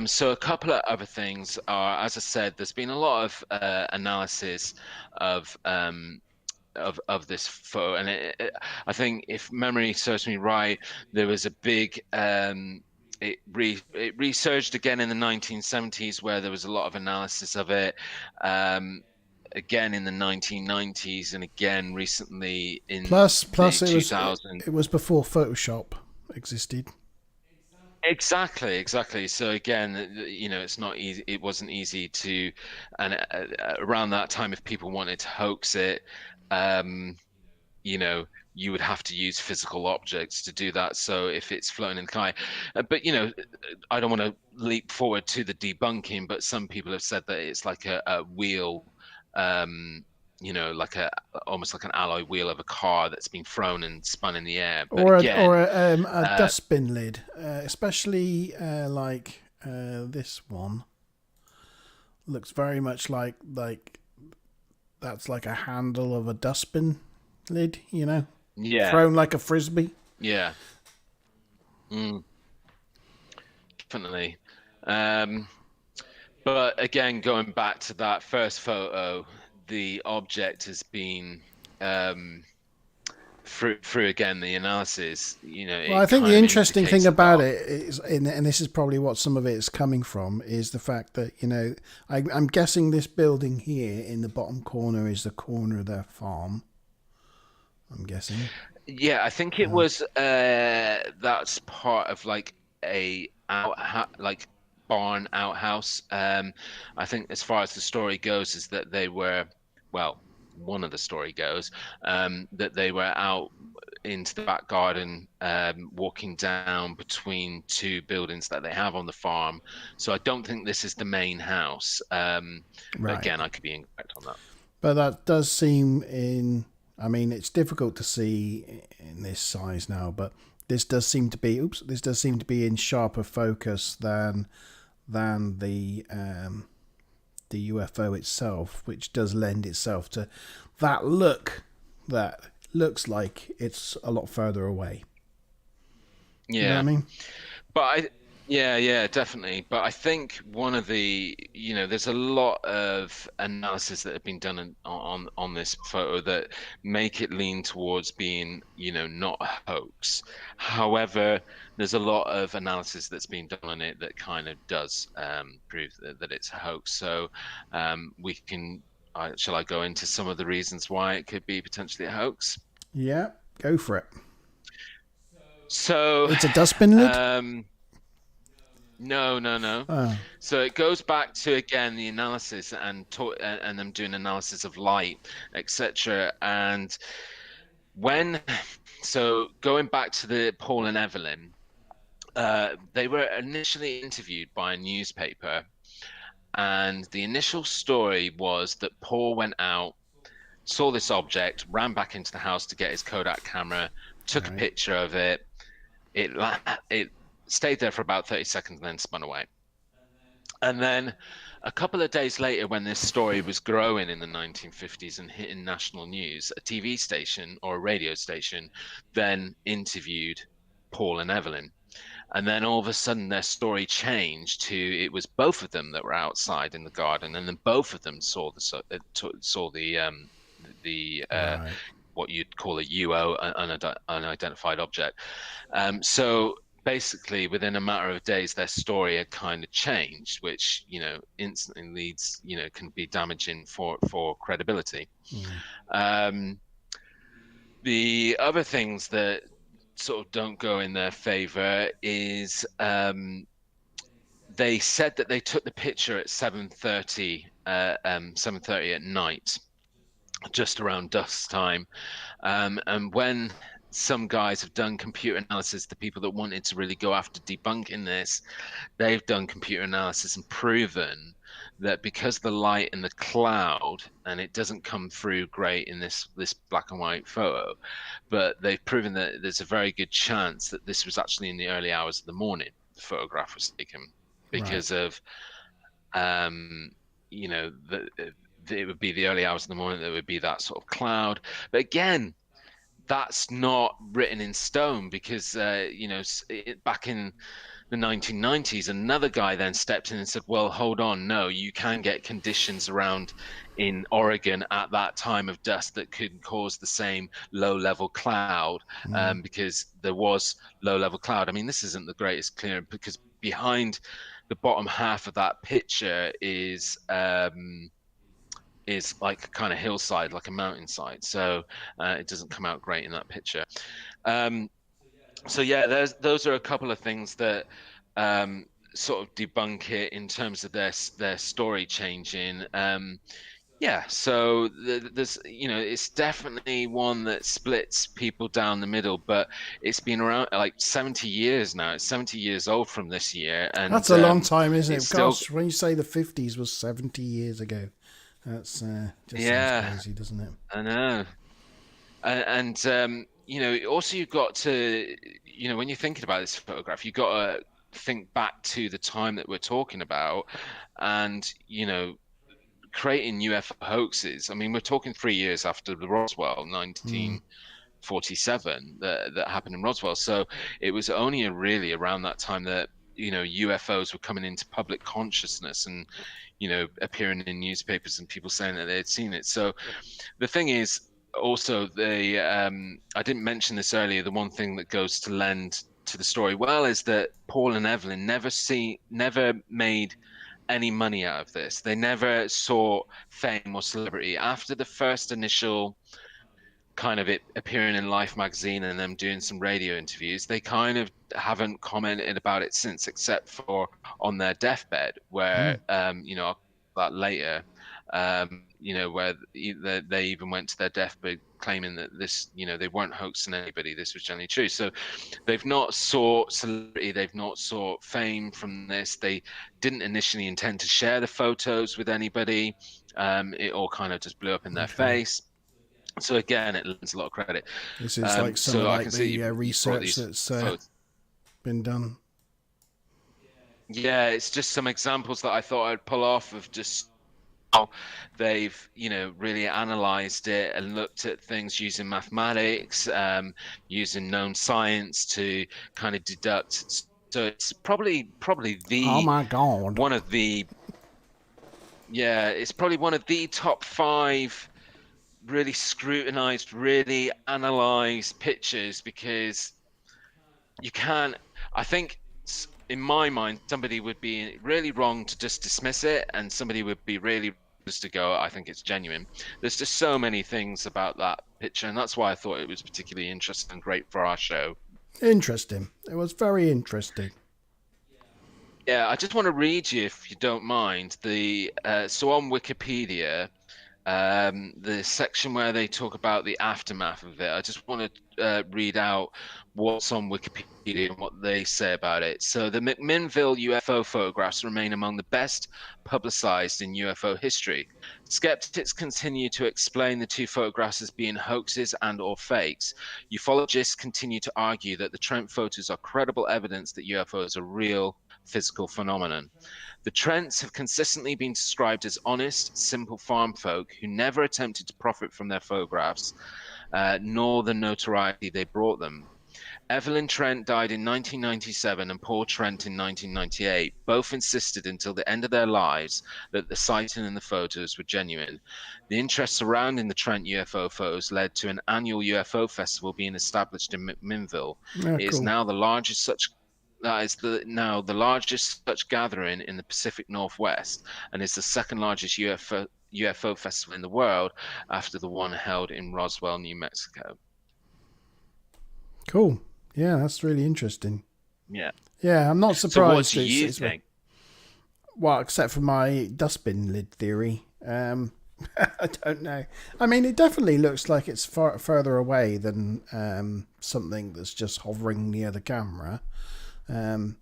So a couple of other things are, as I said, there's been a lot of analysis of this photo, and I think, if memory serves me right, there was a big it resurged again in the 1970s, where there was a lot of analysis of it. Again in the 1990s, and again recently in Plus the it was 2000s. it was before Photoshop existed. Exactly. So again, it's not easy. It wasn't easy to, and around that time, if people wanted to hoax it, um, you would have to use physical objects to do that. So if it's floating in the sky, but I don't want to leap forward to the debunking, but some people have said that it's like a wheel, like almost like an alloy wheel of a car that's been thrown and spun in the air. But again, A dustbin lid, especially this one looks very much like that's like a handle of a dustbin lid, yeah, thrown like a frisbee. yeah, mm, definitely. Um, But again, going back to that first photo, the object has been through again the analysis. Well, I It think the kind of interesting thing indicates about about. it is, and this is probably what some of it is coming from, is the fact that I'm guessing this building here in the bottom corner is the corner of their farm. I'm guessing. Yeah, I think it was that's part of like a like barn outhouse. I think, as far as the story goes, is that they were, well, one of the story goes, that they were out into the back garden, walking down between two buildings that they have on the farm. So I don't think this is the main house. But Right. again, I could be incorrect on that. But that does seem in. I mean, it's difficult to see in this size now, but this does seem to be. Oops, this does seem to be in sharper focus than the UFO itself, which does lend itself to that look that looks like it's a lot further away. You know what I Yeah. mean? But yeah, definitely. But I think one of there's a lot of analysis that have been done on this photo that make it lean towards being, not a hoax. However, there's a lot of analysis that's been done on it that kind of does prove that it's a hoax. So we can, shall I go into some of the reasons why it could be potentially a hoax? Yeah, go for it. So, It's a dustbin lid. um, no, no, no. Oh, So it goes back to, again, the analysis and them doing analysis of light, etc. And when so going back to the Paul and Evelyn, they were initially interviewed by a newspaper, and the initial story was that Paul went out, saw this object, ran back into the house to get his Kodak camera, took a right. picture of it. It stayed there for about 30 seconds and then spun away. And then a couple of days later, when this story was growing in the 1950s and hitting national news, a TV station or a radio station then interviewed Paul and Evelyn. And then all of a sudden, their story changed to, it was both of them that were outside in the garden, and then both of them saw the Right. what you'd call a UO, unidentified object. So basically, within a matter of days, their story had kind of changed, which, instantly leads, can be damaging for credibility. Mm. Um, the other things that sort of don't go in their favor is, they said that they took the picture at 7:30 at night, just around dusk time. And when some guys have done computer analysis, the people that wanted to really go after debunking this, they've done computer analysis and proven that because the light in the cloud, and it doesn't come through great in this black and white photo, but they've proven that there's a very good chance that this was actually in the early hours of the morning the photograph was taken, Right. because of um it would be the early hours of the morning, there would be that sort of cloud. But again, that's not written in stone, because back in the 1990s, another guy then stepped in and said, well, hold on, no, you can get conditions around in Oregon at that time of dusk that could cause the same low level cloud, because there was low level cloud. I mean, this isn't the greatest clear, because behind the bottom half of that picture is like a kind of hillside, like a mountainside. So it doesn't come out great in that picture. Um, so yeah, those are a couple of things that sort of debunk it in terms of their story changing. Yeah, so there's, it's definitely one that splits people down the middle, but it's been around like 70 years now. It's 70 years old from this year, That's and a long time, isn't it's it? still, Gosh, when you say the 50s was 70 years ago, that's just sounds yeah, crazy, doesn't it? I know. And also you've got to, when you're thinking about this photograph, you've got to think back to the time that we're talking about, and creating UFO hoaxes. I mean, we're talking 3 years after the Roswell, 1947, that happened in Roswell. So it was only really around that time that UFOs were coming into public consciousness, and appearing in newspapers and people saying that they had seen it. So the thing is, also, I didn't mention this earlier. The one thing that goes to lend to the story well is that Paul and Evelyn never made any money out of this. They never saw fame or celebrity after the first initial kind of it appearing in Life magazine and them doing some radio interviews. They kind of haven't commented about it since, except for on their deathbed, where that later, where they even went to their deathbed claiming that this, they weren't hoaxing anybody. This was generally true. So they've not sought celebrity, they've not sought fame from this. They didn't initially intend to share the photos with anybody. It all kind of just blew up in their Okay. face. So again, it lends a lot of credit. This is like some of So I like can see the you brought research these that's photos. been done. Yeah, it's just some examples that I thought I'd pull off of just how they've, really analyzed it and looked at things using mathematics, using known science to kind of deduct. So it's probably Oh the my God. one of the yeah, it's probably one of the top five really scrutinized, really analyzed pictures, because you can't. I think in my mind, somebody would be really wrong to just dismiss it, and somebody would be really just to go, I think it's genuine. There's just so many things about that picture, and that's why I thought it was particularly interesting and great for our show. Interesting. It was very interesting. Yeah, I just want to read you, if you don't mind, the so on Wikipedia, the section where they talk about the aftermath of it. I just want to read out what's on Wikipedia and what they say about it. So the McMinnville UFO photographs remain among the best publicized in UFO history. Skeptics continue to explain the two photographs as being hoaxes and or fakes. Ufologists continue to argue that the Trent photos are credible evidence that UFOs are real physical phenomenon. The Trents have consistently been described as honest, simple farm folk who never attempted to profit from their photographs, nor the notoriety they brought them. Evelyn Trent died in 1997 and Paul Trent in 1998. Both insisted until the end of their lives that the sighting and the photos were genuine. The interest surrounding the Trent UFO photos led to an annual UFO festival being established in McMinnville. Yeah, It is cool. now the largest such that is now the largest such gathering in the Pacific Northwest, and is the second largest UFO festival in the world after the one held in Roswell, New Mexico. Cool. Yeah, that's really interesting. Yeah. Yeah, I'm not So what surprised. do you It's think? well, except for my dustbin lid theory. I don't know. I mean, it definitely looks like it's far further away than something that's just hovering near the camera, um,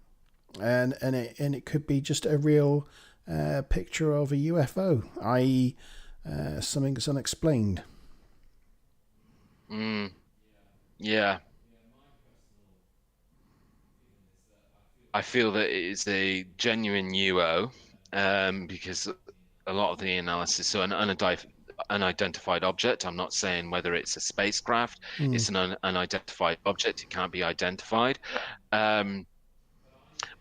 and it could be just a real picture of a UFO, i.e., something that's unexplained. Mm, yeah, I feel that it is a genuine UO, because a lot of the analysis, so an unidentified object. I'm not saying whether it's a spacecraft. Hmm. It's an unidentified object. It can't be identified. Um,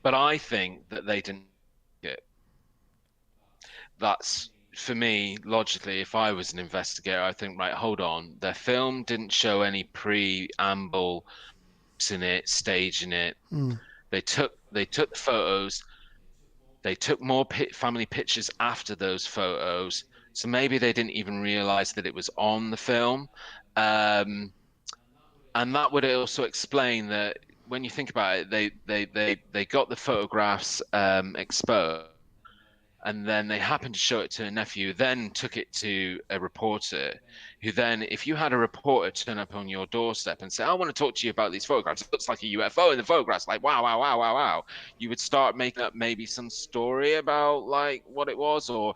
but I think that they didn't. It. That's for me logically. If I was an investigator, I think, right, hold on. Their film didn't show any preamble in it, staging it. Hmm. They took photos. They took more family pictures after those photos, so maybe they didn't even realize that it was on the film. Um, and that would also explain that when you think about it, they got the photographs exposed, and then they happened to show it to a nephew, then took it to a reporter, who then, if you had a reporter turn up on your doorstep and say, I want to talk to you about these photographs, it looks like a UFO in the photographs, like, wow, wow, wow, wow, wow. You would start making up maybe some story about like what it was, or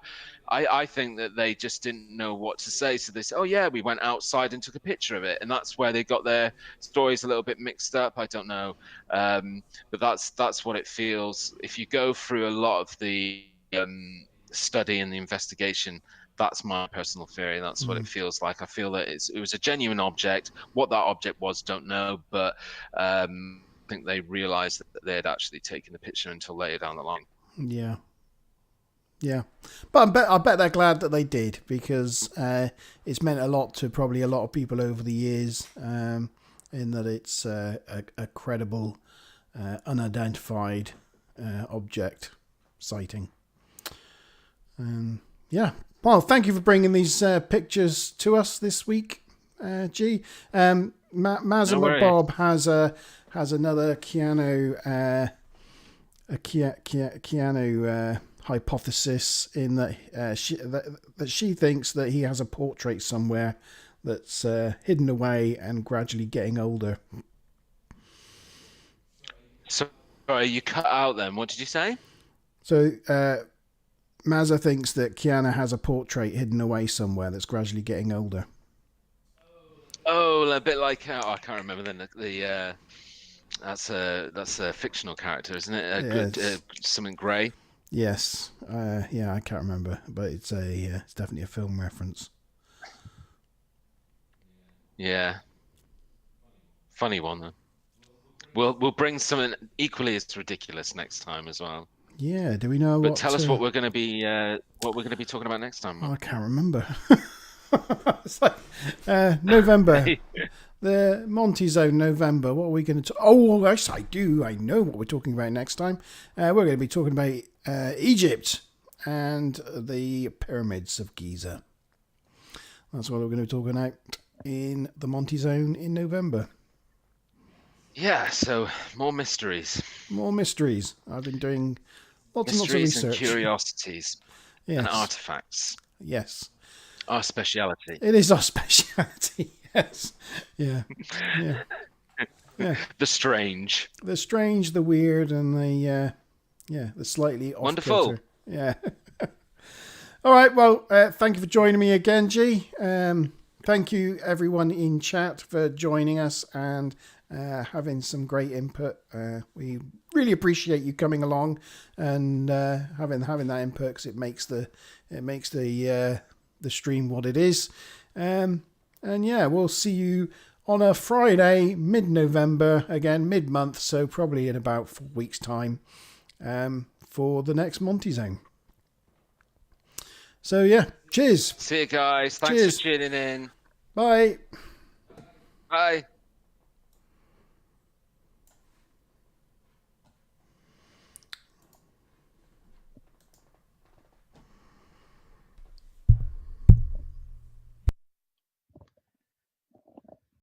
I think that they just didn't know what to say. So they said, oh yeah, we went outside and took a picture of it. And that's where they got their stories a little bit mixed up. I don't know. But that's what it feels. If you go through a lot of the study and the investigation, that's my personal theory. That's what Hmm. it feels like. I feel that it was a genuine object. What that object was, don't know, but I think they realized that they had actually taken the picture until later down the line. Yeah. Yeah, but I bet they're glad that they did, because it's meant a lot to probably a lot of people over the years, in that it's a credible, unidentified object sighting. Yeah. Well, thank you for bringing these pictures to us this week, G. No Mazama worries. Bob has another Keanu hypothesis, in that she thinks that he has a portrait somewhere that's hidden away and gradually getting older. Sorry, you cut out then. What did you say? So Mazza thinks that Keanu has a portrait hidden away somewhere that's gradually getting older. Oh, a bit like I can't remember the that's a fictional character, isn't it? A good Yes, something grey. yes, yeah, I can't remember, but it's definitely a film reference. Yeah, funny one then. We'll bring something equally as ridiculous next time as well. Yeah, do we know But what? tell us what we're gonna be talking about next time, Oh, Mark. I can't remember. It's like November. The Monte Zone, November. What are we going to? Oh, yes, I do. I know what we're talking about next time. We're going to be talking about Egypt and the Pyramids of Giza. That's what we're going to be talking about in the Monte Zone in November. Yeah, so more mysteries, More mysteries. I've been doing lots and lots of mysteries and research. curiosities and Yes, artifacts. yes. Our speciality. It is our speciality. Yes, yeah, yeah, yeah. The strange. The strange, the weird, and the slightly off Wonderful. kilter. Yeah. All right. Well, thank you for joining me again, G. Thank you, everyone in chat, for joining us and having some great input. We really appreciate you coming along and having that input, because it makes the stream what it is. And yeah, we'll see you on a Friday, mid-November, again, mid-month, so probably in about 4 weeks' time, for the next Monte Zone. So yeah, cheers. See you guys. Thanks Cheers. for tuning in. Bye. Bye.